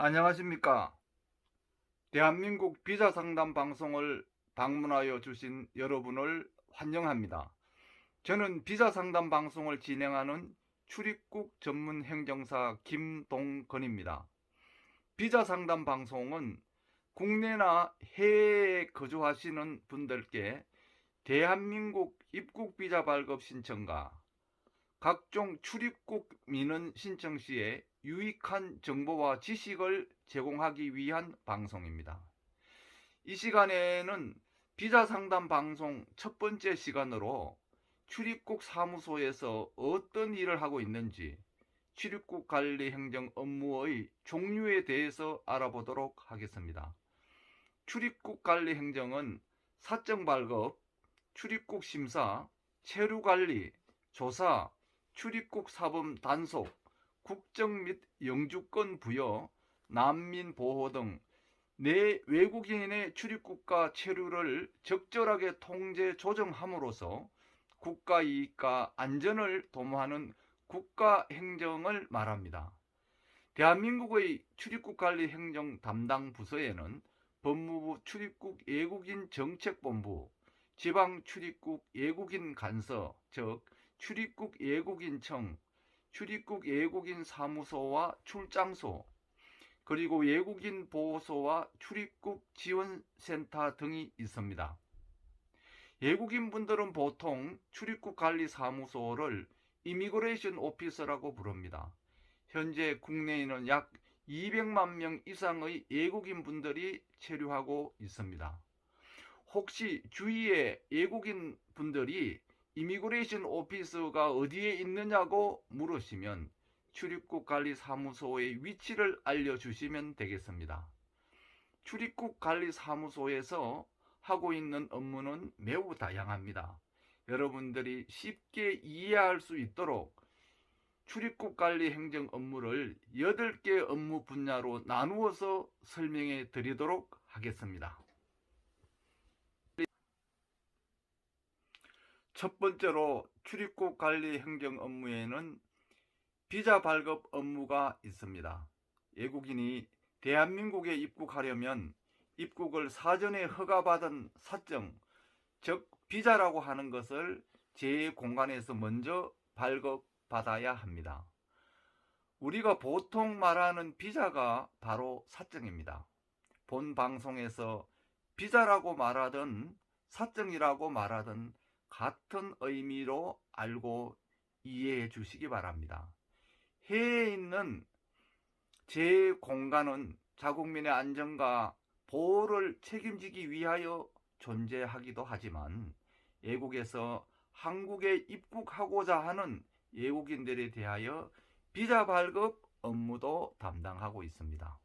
안녕하십니까. 대한민국 비자 상담 방송을 방문하여 주신 여러분을 환영합니다. 저는 비자 상담 방송을 진행하는 출입국 전문 행정사 김동건입니다. 비자 상담 방송은 국내나 해외에 거주하시는 분들께 대한민국 입국 비자 발급 신청과 각종 출입국 민원 신청 시에 유익한 정보와 지식을 제공하기 위한 방송입니다. 이 시간에는 비자 상담 방송 첫 번째 시간으로 출입국 사무소에서 어떤 일을 하고 있는지 출입국 관리 행정 업무의 종류에 대해서 알아보도록 하겠습니다. 출입국 관리 행정은 사정 발급, 출입국 심사, 체류 관리, 조사, 출입국 사범 단속, 국적 및 영주권 부여, 난민 보호 등 내 외국인의 출입국과 체류를 적절하게 통제 조정함으로써 국가 이익과 안전을 도모하는 국가 행정을 말합니다. 대한민국의 출입국 관리 행정 담당 부서에는 법무부 출입국 외국인 정책본부, 지방 출입국 외국인 간서, 즉 출입국 외국인청, 출입국 외국인 사무소와 출장소, 그리고 외국인 보호소와 출입국 지원센터 등이 있습니다. 외국인 분들은 보통 출입국 관리 사무소를 이미그레이션 오피서라고 부릅니다. 현재 국내에는 약 200만 명 이상의 외국인 분들이 체류하고 있습니다. 혹시 주위에 외국인 분들이 이미그레이션 오피스가 어디에 있느냐고 물으시면 출입국 관리 사무소의 위치를 알려주시면 되겠습니다. 출입국 관리 사무소에서 하고 있는 업무는 매우 다양합니다. 여러분들이 쉽게 이해할 수 있도록 출입국 관리 행정 업무를 8개 업무 분야로 나누어서 설명해 드리도록 하겠습니다. 첫 번째로 출입국 관리 행정 업무에는 비자 발급 업무가 있습니다. 외국인이 대한민국에 입국하려면 입국을 사전에 허가받은 사정, 즉 비자라고 하는 것을 제 공간에서 먼저 발급받아야 합니다. 우리가 보통 말하는 비자가 바로 사정입니다. 본 방송에서 비자라고 말하든 사정이라고 말하든 같은 의미로 알고 이해해 주시기 바랍니다. 해외에 있는 제 공간은 자국민의 안전과 보호를 책임지기 위하여 존재하기도 하지만 외국에서 한국에 입국하고자 하는 외국인들에 대하여 비자 발급 업무도 담당하고 있습니다.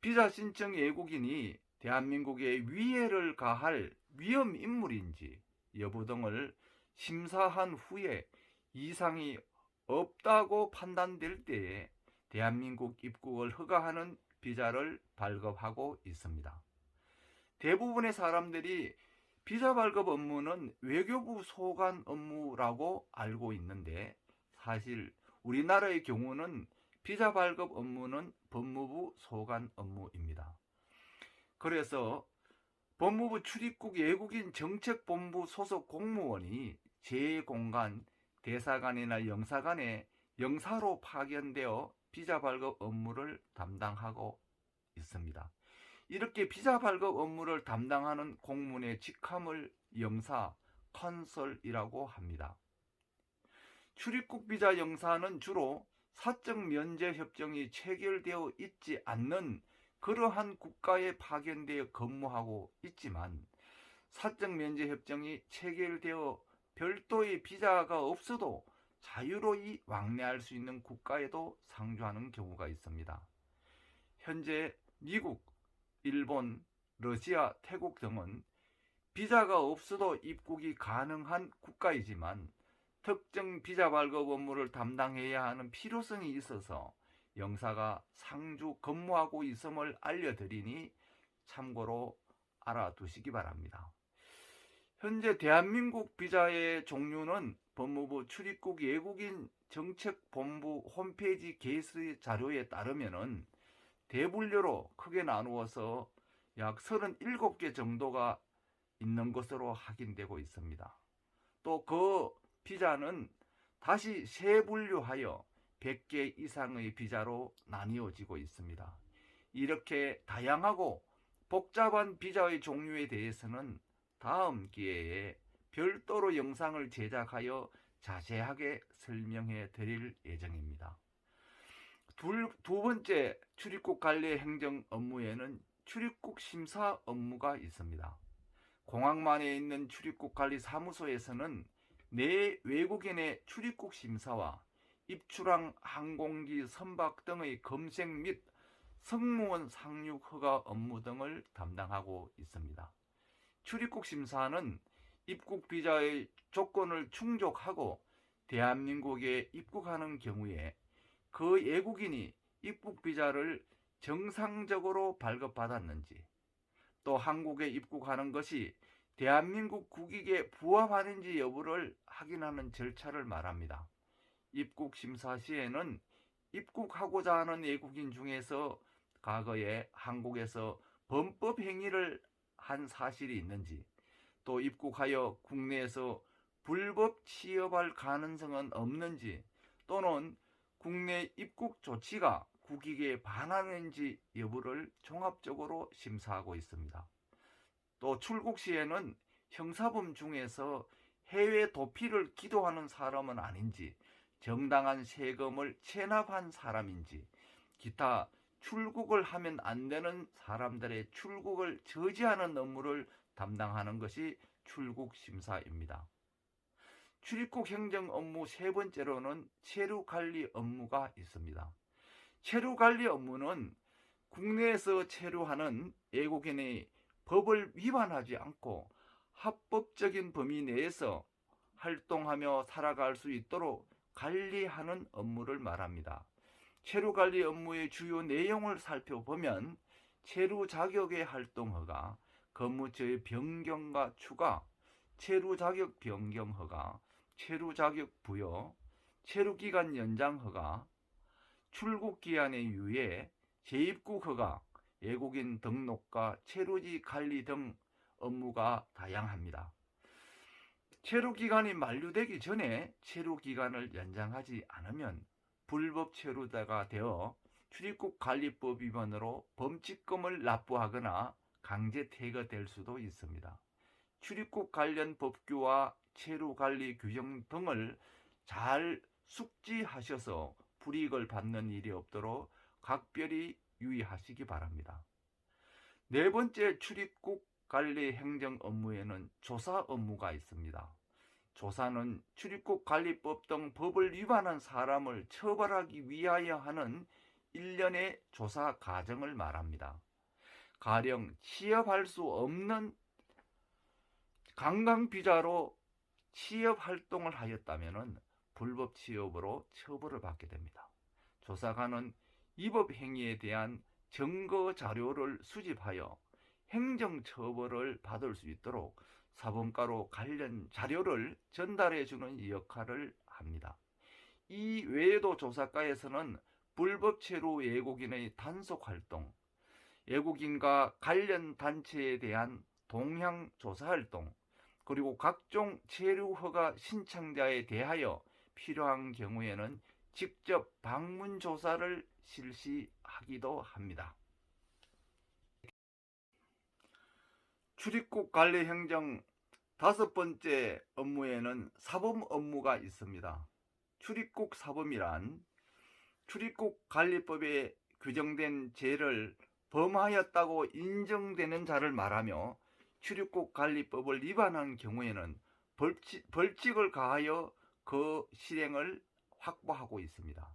비자 신청 외국인이 대한민국에 위해를 가할 위험 인물인지 여부 등을 심사한 후에 이상이 없다고 판단될 때에 대한민국 입국을 허가하는 비자를 발급하고 있습니다. 대부분의 사람들이 비자 발급 업무는 외교부 소관 업무라고 알고 있는데 사실 우리나라의 경우는 비자 발급 업무는 법무부 소관 업무입니다. 그래서 법무부 출입국 외국인 정책본부 소속 공무원이 제 공간 대사관이나 영사관에 영사로 파견되어 비자 발급 업무를 담당하고 있습니다. 이렇게 비자 발급 업무를 담당하는 공무원의 직함을 영사, 컨설이라고 합니다. 출입국 비자 영사는 주로 사적 면제 협정이 체결되어 있지 않는 그러한 국가에 파견되어 근무하고 있지만 사적 면제 협정이 체결되어 별도의 비자가 없어도 자유로이 왕래할 수 있는 국가에도 상주하는 경우가 있습니다. 현재 미국, 일본, 러시아, 태국 등은 비자가 없어도 입국이 가능한 국가이지만 특정 비자 발급 업무를 담당해야 하는 필요성이 있어서 영사가 상주 근무하고 있음을 알려드리니 참고로 알아두시기 바랍니다. 현재 대한민국 비자의 종류는 법무부 출입국 외국인 정책본부 홈페이지 게시 자료에 따르면은 대분류로 크게 나누어서 약 37개 정도가 있는 것으로 확인되고 있습니다. 또 그 비자는 다시 재분류하여 100개 이상의 비자로 나뉘어지고 있습니다. 이렇게 다양하고 복잡한 비자의 종류에 대해서는 다음 기회에 별도로 영상을 제작하여 자세하게 설명해 드릴 예정입니다. 두 번째 출입국 관리 행정 업무에는 출입국 심사 업무가 있습니다. 공항만에 있는 출입국 관리 사무소에서는 내 외국인의 출입국 심사와 입출항 항공기 선박 등의 검색 및 승무원 상륙 허가 업무 등을 담당하고 있습니다. 출입국 심사는 입국 비자의 조건을 충족하고 대한민국에 입국하는 경우에 그 외국인이 입국 비자를 정상적으로 발급받았는지, 또 한국에 입국하는 것이 대한민국 국익에 부합하는지 여부를 확인하는 절차를 말합니다. 입국 심사 시에는 입국하고자 하는 외국인 중에서 과거에 한국에서 범법 행위를 한 사실이 있는지, 또 입국하여 국내에서 불법 취업할 가능성은 없는지, 또는 국내 입국 조치가 국익에 반하는지 여부를 종합적으로 심사하고 있습니다. 또 출국 시에는 형사범 중에서 해외 도피를 기도하는 사람은 아닌지, 정당한 세금을 체납한 사람인지, 기타 출국을 하면 안 되는 사람들의 출국을 저지하는 업무를 담당하는 것이 출국 심사입니다. 출입국 행정 업무 세 번째로는 체류 관리 업무가 있습니다. 체류 관리 업무는 국내에서 체류하는 외국인이 법을 위반하지 않고 합법적인 범위 내에서 활동하며 살아갈 수 있도록 관리하는 업무를 말합니다. 체류 관리 업무의 주요 내용을 살펴보면 체류 자격의 활동 허가, 근무처의 변경과 추가, 체류 자격 변경 허가, 체류 자격 부여, 체류 기간 연장 허가, 출국 기한의 유예, 재입국 허가, 외국인 등록과 체류지 관리 등 업무가 다양합니다. 체류 기간이 만료되기 전에 체류 기간을 연장하지 않으면 불법 체류자가 되어 출입국 관리법 위반으로 범칙금을 납부하거나 강제 퇴거될 수도 있습니다. 출입국 관련 법규와 체류 관리 규정 등을 잘 숙지하셔서 불이익을 받는 일이 없도록 각별히 유의하시기 바랍니다. 네 번째 출입국 관리 행정 업무에는 조사 업무가 있습니다. 조사는 출입국 관리법 등 법을 위반한 사람을 처벌하기 위하여 하는 일련의 조사 과정을 말합니다. 가령 취업할 수 없는 관광 비자로 취업 활동을 하였다면 불법 취업으로 처벌을 받게 됩니다. 조사관은 위법 행위에 대한 증거 자료를 수집하여 행정 처벌을 받을 수 있도록 사본가로 관련 자료를 전달해 주는 역할을 합니다. 이 외에도 조사과에서는 불법 체류 외국인의 단속 활동, 외국인과 관련 단체에 대한 동향 조사 활동, 그리고 각종 체류 허가 신청자에 대하여 필요한 경우에는 직접 방문 조사를 실시하기도 합니다. 출입국 관리 행정 다섯 번째 업무에는 사범 업무가 있습니다. 출입국 사범이란 출입국 관리법에 규정된 죄를 범하였다고 인정되는 자를 말하며 출입국 관리법을 위반한 경우에는 벌칙을 가하여 그 실행을 확보하고 있습니다.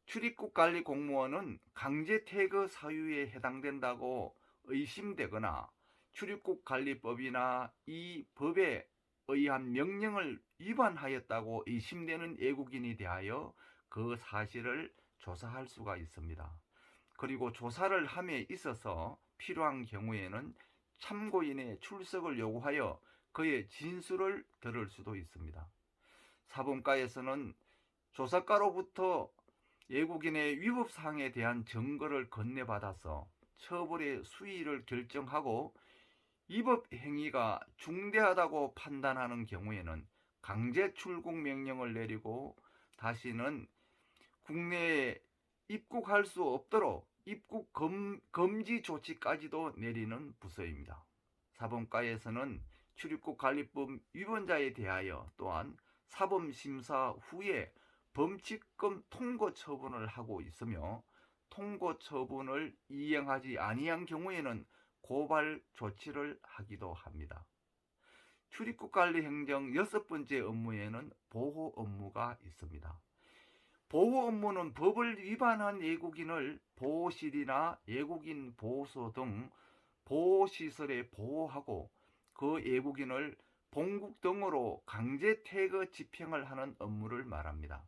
출입국 관리 공무원은 강제 퇴거 사유에 해당된다고 의심되거나 출입국 관리법이나 이 법에 의한 명령을 위반하였다고 의심되는 외국인에 대하여 그 사실을 조사할 수가 있습니다. 그리고 조사를 함에 있어서 필요한 경우에는 참고인의 출석을 요구하여 그의 진술을 들을 수도 있습니다. 사범가에서는 조사가로부터 외국인의 위법사항에 대한 증거를 건네받아서 처벌의 수위를 결정하고 위법 행위가 중대하다고 판단하는 경우에는 강제 출국 명령을 내리고 다시는 국내에 입국할 수 없도록 입국 금지 조치까지도 내리는 부서입니다. 사범가에서는 출입국 관리법 위반자에 대하여 또한 사범심사 후에 범칙금 통고 처분을 하고 있으며 통고 처분을 이행하지 아니한 경우에는 고발 조치를 하기도 합니다. 출입국 관리 행정 6번째 업무에는 보호 업무가 있습니다. 보호 업무는 법을 위반한 외국인을 보호실이나 외국인 보호소 등 보호시설에 보호하고 그 외국인을 본국 등으로 강제 퇴거 집행을 하는 업무를 말합니다.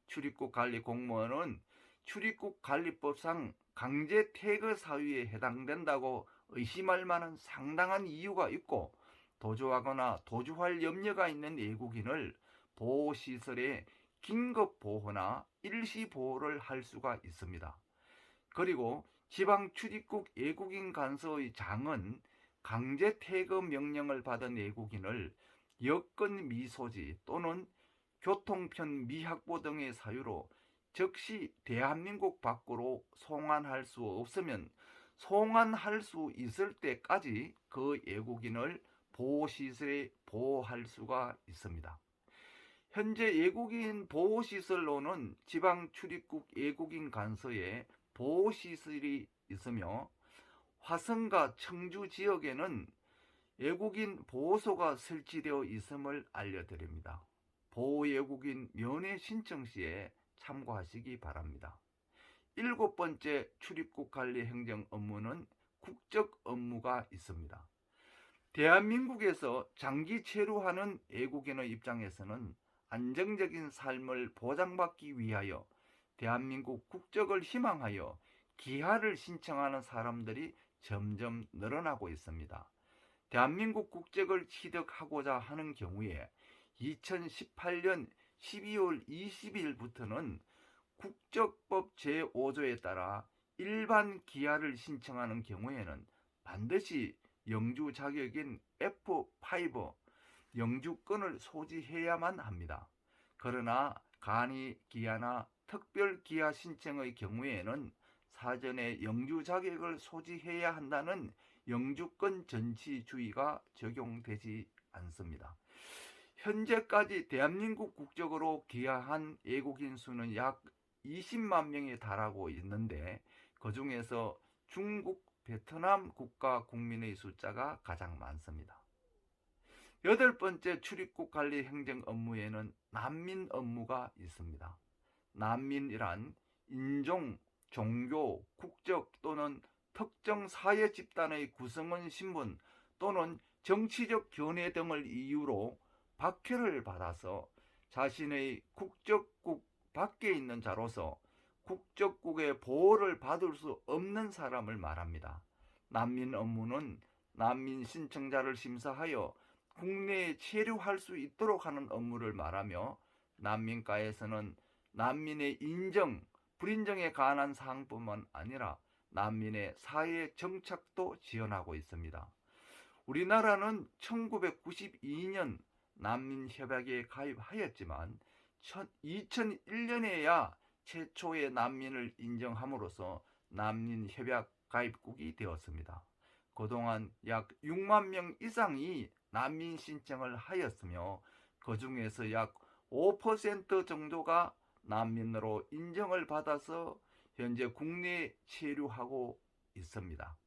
출입국 관리 공무원은 출입국 관리법상 강제 퇴거 사유에 해당된다고 의심할 만한 상당한 이유가 있고 도주하거나 도주할 염려가 있는 외국인을 보호시설에 긴급 보호나 일시 보호를 할 수가 있습니다. 그리고 지방 출입국 외국인 간서의 장은 강제 퇴거 명령을 받은 외국인을 여권 미소지 또는 교통편 미확보 등의 사유로 즉시 대한민국 밖으로 송환할 수 없으면 송환할 수 있을 때까지 그 외국인을 보호시설에 보호할 수가 있습니다. 현재 외국인 보호시설로는 지방 출입국 외국인 간서에 보호시설이 있으며 화성과 청주 지역에는 외국인 보호소가 설치되어 있음을 알려드립니다. 보호 외국인 면회 신청 시에 참고하시기 바랍니다. 7번째 출입국 관리 행정 업무는 국적 업무가 있습니다. 대한민국에서 장기 체류하는 외국인의 입장에서는 안정적인 삶을 보장받기 위하여 대한민국 국적을 희망하여 기하를 신청하는 사람들이 점점 늘어나고 있습니다. 대한민국 국적을 취득하고자 하는 경우에 2018년 12월 20일부터는 국적법 제5조에 따라 일반 기하를 신청하는 경우에는 반드시 영주 자격인 F5 영주권을 소지해야만 합니다. 그러나 간이 기하나 특별 기하 신청의 경우에는 사전에 영주 자격을 소지해야 한다는 영주권 전치주의가 적용되지 않습니다. 현재까지 대한민국 국적으로 기하한 외국인 수는 약 20만 명에 달하고 있는데 그 중에서 중국, 베트남 국가 국민의 숫자가 가장 많습니다. 8번째 출입국 관리 행정 업무에는 난민 업무가 있습니다. 난민이란 인종, 종교, 국적 또는 특정 사회 집단의 구성원 신분 또는 정치적 견해 등을 이유로 박해를 받아서 자신의 국적국 밖에 있는 자로서 국적국의 보호를 받을 수 없는 사람을 말합니다. 난민 업무는 난민 신청자를 심사하여 국내에 체류할 수 있도록 하는 업무를 말하며 난민가에서는 난민의 인정, 불인정에 관한 사항뿐만 아니라 난민의 사회 정착도 지원하고 있습니다. 우리나라는 1992년 난민협약에 가입하였지만 2001년에야 최초의 난민을 인정함으로써 난민협약 가입국이 되었습니다. 그동안 약 6만 명 이상이 난민 신청을 하였으며 그 중에서 약 5% 정도가 난민으로 인정을 받아서 현재 국내에 체류하고 있습니다.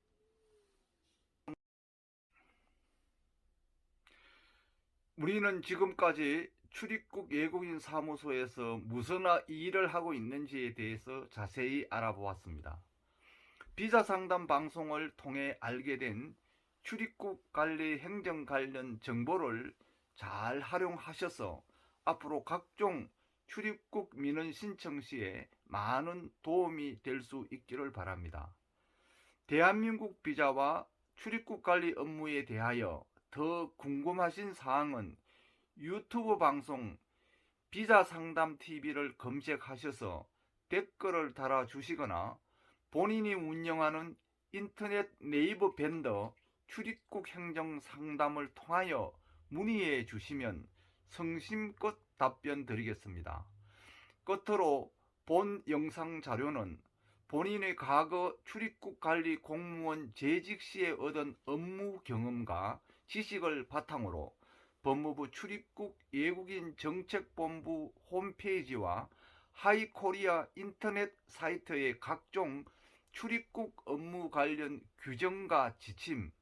우리는 지금까지 출입국 외국인 사무소에서 무슨 일을 하고 있는지에 대해서 자세히 알아보았습니다. 비자 상담 방송을 통해 알게 된 출입국 관리 행정 관련 정보를 잘 활용하셔서 앞으로 각종 출입국 민원 신청 시에 많은 도움이 될 수 있기를 바랍니다. 대한민국 비자와 출입국 관리 업무에 대하여 더 궁금하신 사항은 유튜브 방송 비자상담TV를 검색하셔서 댓글을 달아주시거나 본인이 운영하는 인터넷 네이버 밴더 출입국 행정 상담을 통하여 문의해 주시면 성심껏 답변 드리겠습니다. 끝으로 본 영상 자료는 본인의 과거 출입국 관리 공무원 재직 시에 얻은 업무 경험과 지식을 바탕으로 법무부 출입국 외국인 정책본부 홈페이지와 하이코리아 인터넷 사이트의 각종 출입국 업무 관련 규정과 지침,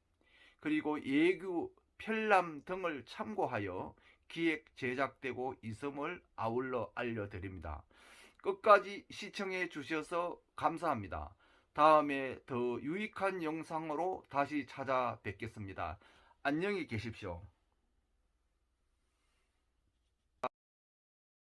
그리고 예규, 편람 등을 참고하여 기획 제작되고 있음을 아울러 알려드립니다. 끝까지 시청해 주셔서 감사합니다. 다음에 더 유익한 영상으로 다시 찾아뵙겠습니다. 안녕히 계십시오.